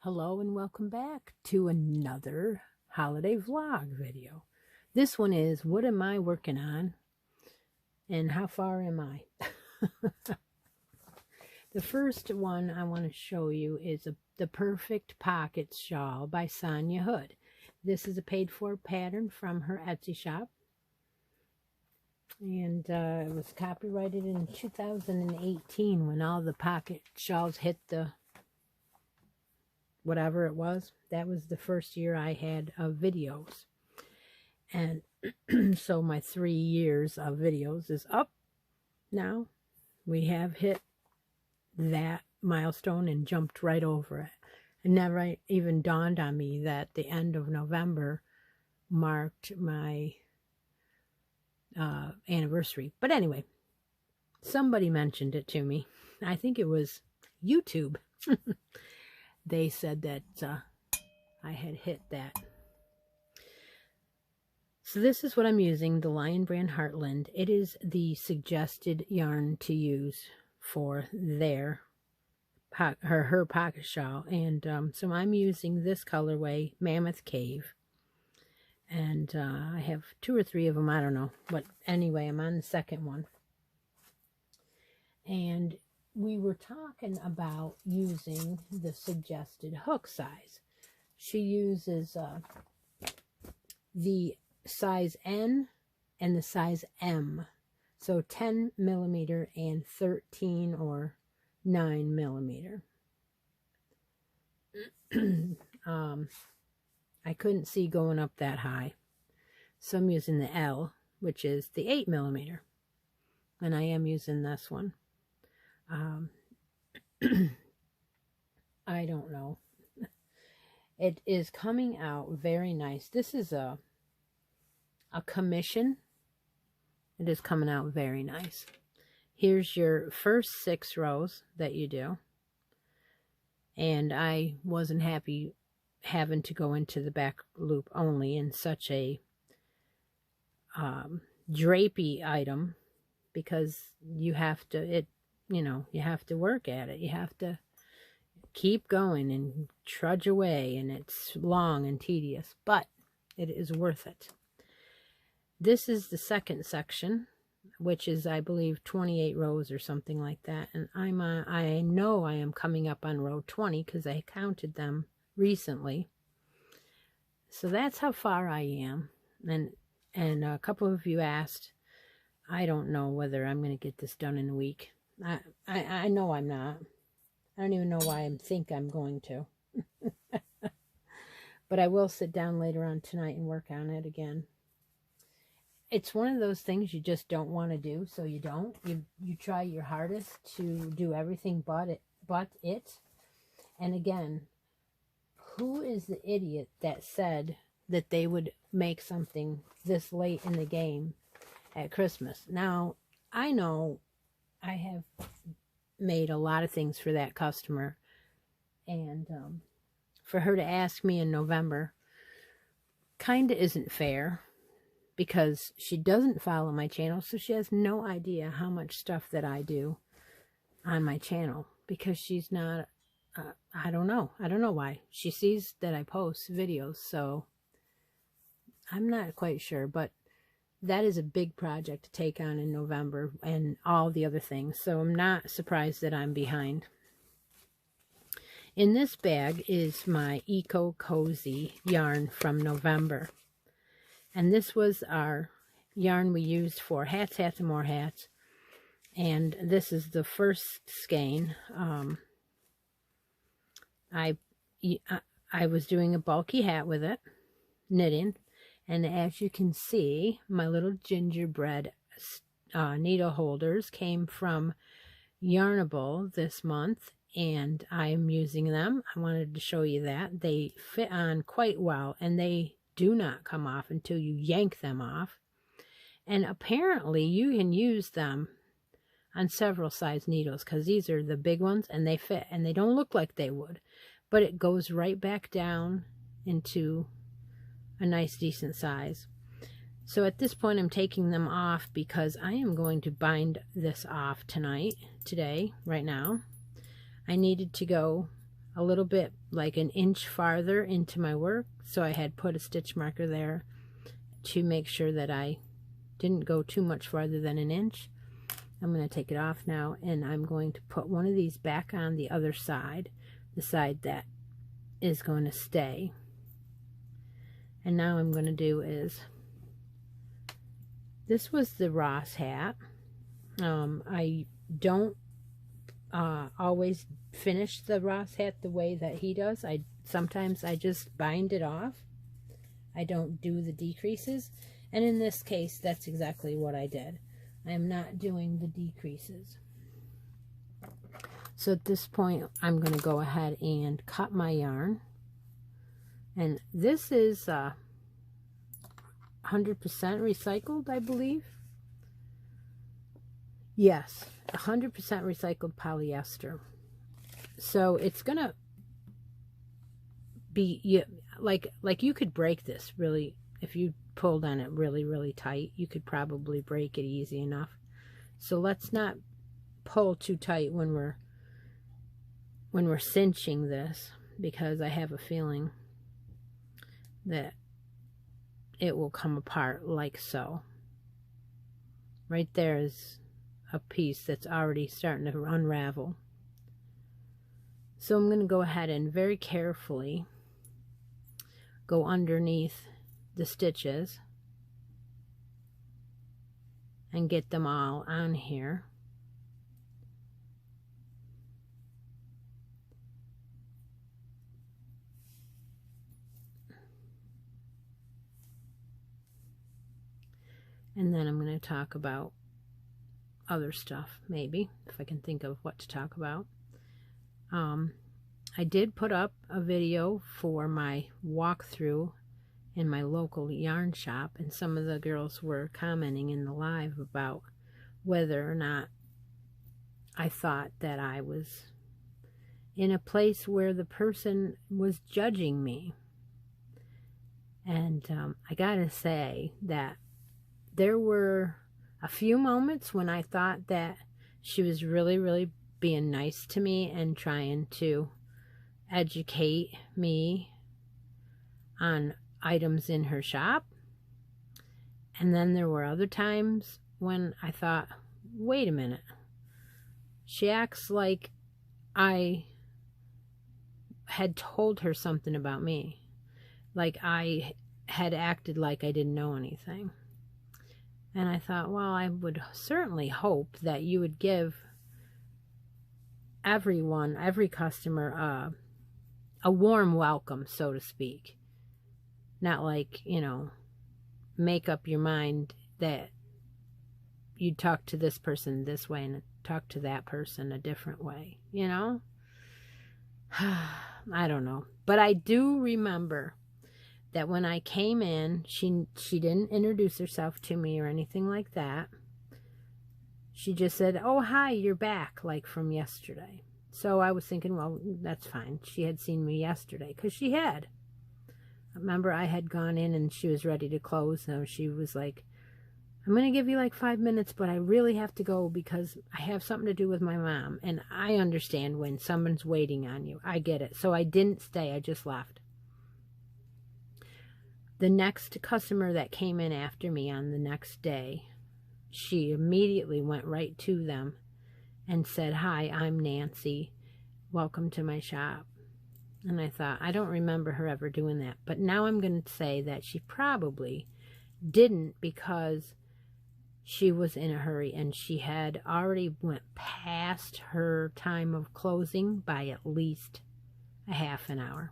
Hello and welcome back to another holiday vlog video. This one is, what am I working on and how far am I? The first one I want to show you is the Perfect Pocket Shawl by Sonia Hood. This is a paid-for pattern from her Etsy shop. And it was copyrighted in 2018 when all the pocket shawls hit the whatever it was. That was the first year I had of videos. And so my 3 years of videos is up now. We have hit that milestone and jumped right over it. It never even dawned on me that the end of November marked my anniversary. But anyway, somebody mentioned it to me. I think it was YouTube. They said that I had hit that. So this is what I'm using, the Lion Brand Heartland. It is the suggested yarn to use for her pocket shawl. And so I'm using this colorway, Mammoth Cave. And I have 2 or 3 of them, I don't know. But anyway, I'm on the second one. And we were talking about using the suggested hook size. She uses the size N and the size M. So 10 millimeter and 13 or 9 millimeter. I couldn't see going up that high. So I'm using the L, which is the 8 millimeter. And I am using this one. I don't know. It is coming out very nice. This is a commission. It is coming out very nice. Here's your first 6 rows that you do. And I wasn't happy having to go into the back loop only in such a drapey item, because you have to, you have to work at it. You have to keep going and trudge away, and it's long and tedious, but it is worth it. This is the second section, which is, I believe, 28 rows or something like that. And I know I am coming up on row 20 because I counted them recently. So that's how far I am. And a couple of you asked, I don't know whether I'm going to get this done in a week. I know I'm not. I don't even know why I think I'm going to. But I will sit down later on tonight and work on it again. It's one of those things you just don't want to do, so you don't. You try your hardest to do everything but it. And again, who is the idiot that said that they would make something this late in the game at Christmas? Now, I know I have made a lot of things for that customer, and for her to ask me in November kind of isn't fair, because she doesn't follow my channel, so she has no idea how much stuff that I do on my channel, because she's not, I don't know why. She sees that I post videos, so I'm not quite sure, but that is a big project to take on in November and all the other things. So I'm not surprised that I'm behind. In this bag is my Eco Cozy yarn from November. And this was our yarn we used for hats, hats, and more hats. And this is the first skein. I was doing a bulky hat with it, knitting. And as you can see, my little gingerbread needle holders came from Yarnable this month, and I'm using them. I wanted to show you that. They fit on quite well, and they do not come off until you yank them off. And apparently you can use them on several size needles, because these are the big ones, and they fit, and they don't look like they would. But it goes right back down into a nice decent size. So at this point I'm taking them off because I am going to bind this off today, right now. I needed to go a little bit, like an inch farther into my work, so I had put a stitch marker there to make sure that I didn't go too much farther than an inch. I'm going to take it off now, and I'm going to put one of these back on the other side, the side that is going to stay. And now I'm going to do is, this was the Ross hat. I don't always finish the Ross hat the way that he does. Sometimes I just bind it off. I don't do the decreases. And in this case, that's exactly what I did. I am not doing the decreases. So at this point, I'm going to go ahead and cut my yarn. And this is 100% recycled, I believe. Yes, 100% recycled polyester. So it's going to be, like you could break this really, if you pulled on it really, really tight, you could probably break it easy enough. So let's not pull too tight when we're cinching this, because I have a feeling that it will come apart like so. Right there is a piece that's already starting to unravel. So I'm going to go ahead and very carefully go underneath the stitches and get them all on here. And then I'm going to talk about other stuff, maybe, if I can think of what to talk about. I did put up a video for my walkthrough in my local yarn shop, and some of the girls were commenting in the live about whether or not I thought that I was in a place where the person was judging me. And I gotta say that there were a few moments when I thought that she was really, really being nice to me and trying to educate me on items in her shop. And then there were other times when I thought, wait a minute, she acts like I had told her something about me, like I had acted like I didn't know anything. And I thought, well, I would certainly hope that you would give everyone, every customer, a warm welcome, so to speak. Not like, you know, make up your mind that you'd talk to this person this way and talk to that person a different way, you know? I don't know. But I do remember that when I came in, she didn't introduce herself to me or anything like that. She just said, oh, hi, you're back, like from yesterday. So I was thinking, well, that's fine. She had seen me yesterday, because she had. I remember I had gone in and she was ready to close, so she was like, I'm going to give you like 5 minutes, but I really have to go because I have something to do with my mom. And I understand when someone's waiting on you. I get it. So I didn't stay. I just left. The next customer that came in after me on the next day, she immediately went right to them and said, "Hi, I'm Nancy. Welcome to my shop." And I thought, I don't remember her ever doing that. But now I'm going to say that she probably didn't, because she was in a hurry and she had already went past her time of closing by at least a half an hour.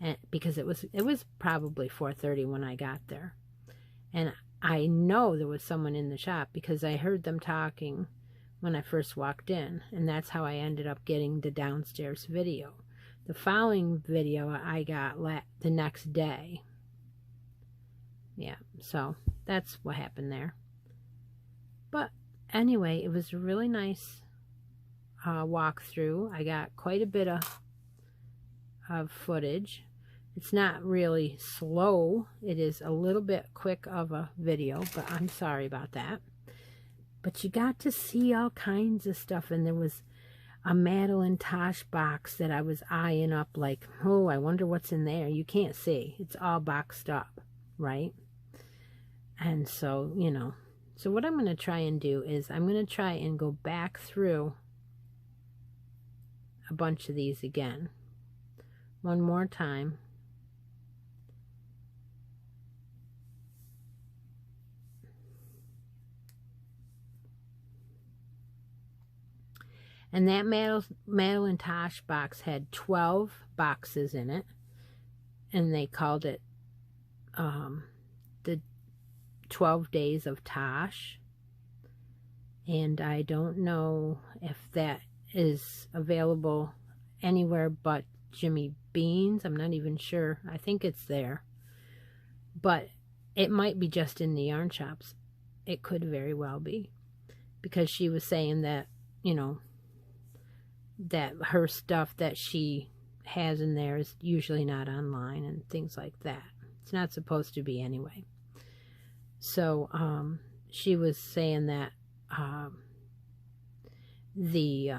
And because it was probably 4:30 when I got there. And I know there was someone in the shop because I heard them talking when I first walked in, and that's how I ended up getting the downstairs video. The following video I got the next day. Yeah, so that's what happened there. But anyway, it was a really nice walkthrough. I got quite a bit of footage. It's not really slow. It is a little bit quick of a video, but I'm sorry about that. But you got to see all kinds of stuff, and there was a Madeline Tosh box that I was eyeing up like, oh, I wonder what's in there. You can't see. It's all boxed up, right? And so, you know, so what I'm going to try and do is I'm going to try and go back through a bunch of these again. One more time. And that Madeline Tosh box had 12 boxes in it. And they called it the 12 Days of Tosh. And I don't know if that is available anywhere but Jimmy Bean's. I'm not even sure. I think it's there. But it might be just in the yarn shops. It could very well be. Because she was saying that, you know, that her stuff that she has in there is usually not online and things like that. It's not supposed to be anyway. So she was saying that the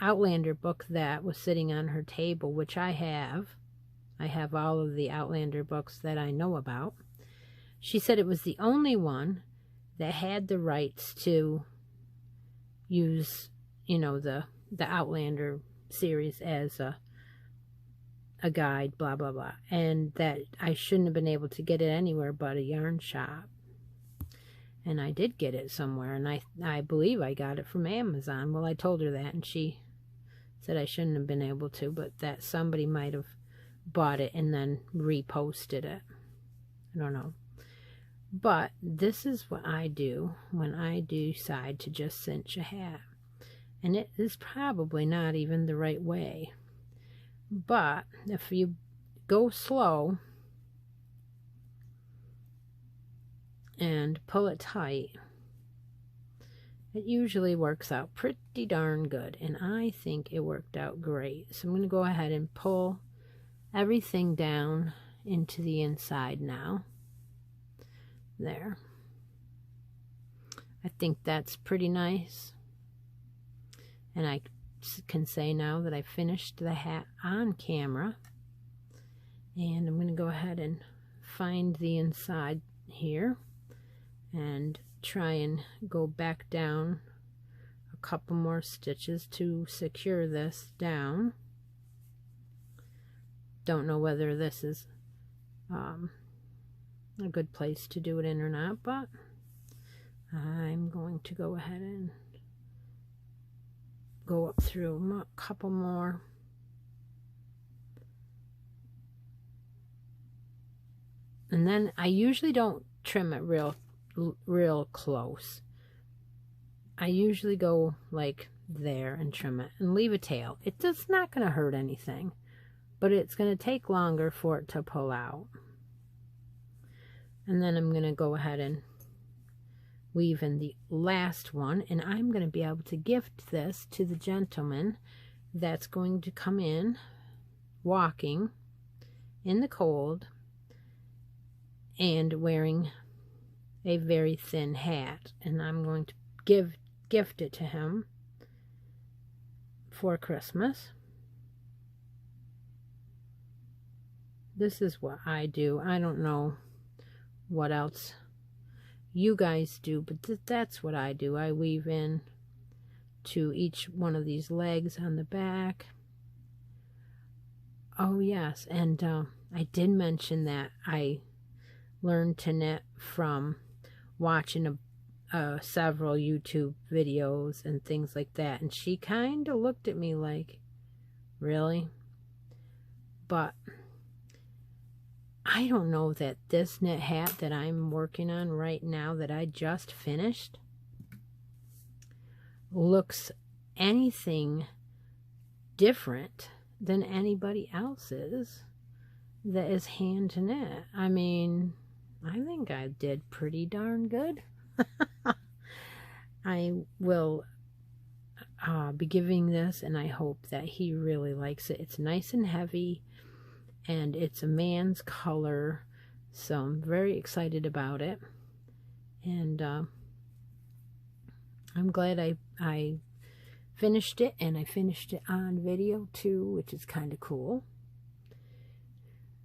Outlander book that was sitting on her table, which I have all of the Outlander books that I know about. She said it was the only one that had the rights to use, you know, the Outlander series as a guide, blah, blah, blah. And that I shouldn't have been able to get it anywhere but a yarn shop. And I did get it somewhere, and I believe I got it from Amazon. Well, I told her that, and she said I shouldn't have been able to, but that somebody might have bought it and then reposted it. I don't know. But this is what I do when I decide to just cinch a hat. And it is probably not even the right way. But if you go slow and pull it tight, it usually works out pretty darn good. And I think it worked out great. So I'm going to go ahead and pull everything down into the inside now. There. I think that's pretty nice. And I can say now that I finished the hat on camera. And I'm going to go ahead and find the inside here and try and go back down a couple more stitches to secure this down. Don't know whether this is a good place to do it in or not, but I'm going to go ahead and go up through a couple more. And then I usually don't trim it real close. I usually go like there and trim it and leave a tail. It's not going to hurt anything, but it's going to take longer for it to pull out. And then I'm going to go ahead and weave in the last one, and I'm going to be able to gift this to the gentleman that's going to come in walking in the cold and wearing a very thin hat, and I'm going to gift it to him for Christmas. this is what I do. I don't know what else you guys do, but that's what I do. I weave in to each one of these legs on the back. Oh yes, and I did mention that I learned to knit from watching several YouTube videos and things like that, and she kind of looked at me like, really? But I don't know that this knit hat that I'm working on right now that I just finished looks anything different than anybody else's that is hand knit. I mean, I think I did pretty darn good. I will be giving this, and I hope that he really likes it. It's nice and heavy, and it's a man's color, so I'm very excited about it. And I'm glad I finished it, and I finished it on video too, which is kind of cool.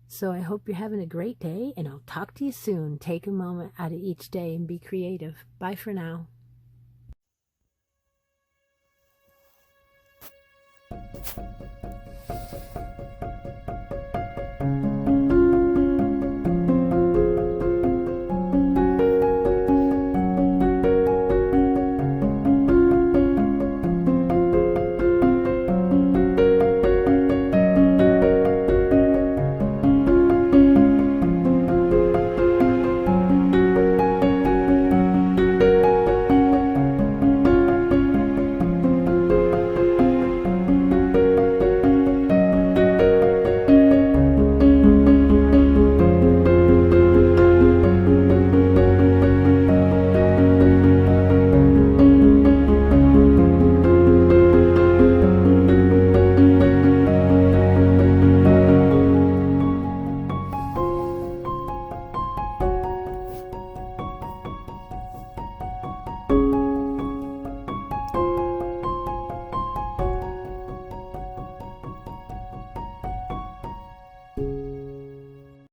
So I hope you're having a great day, and I'll talk to you soon. Take a moment out of each day and be creative. Bye for now.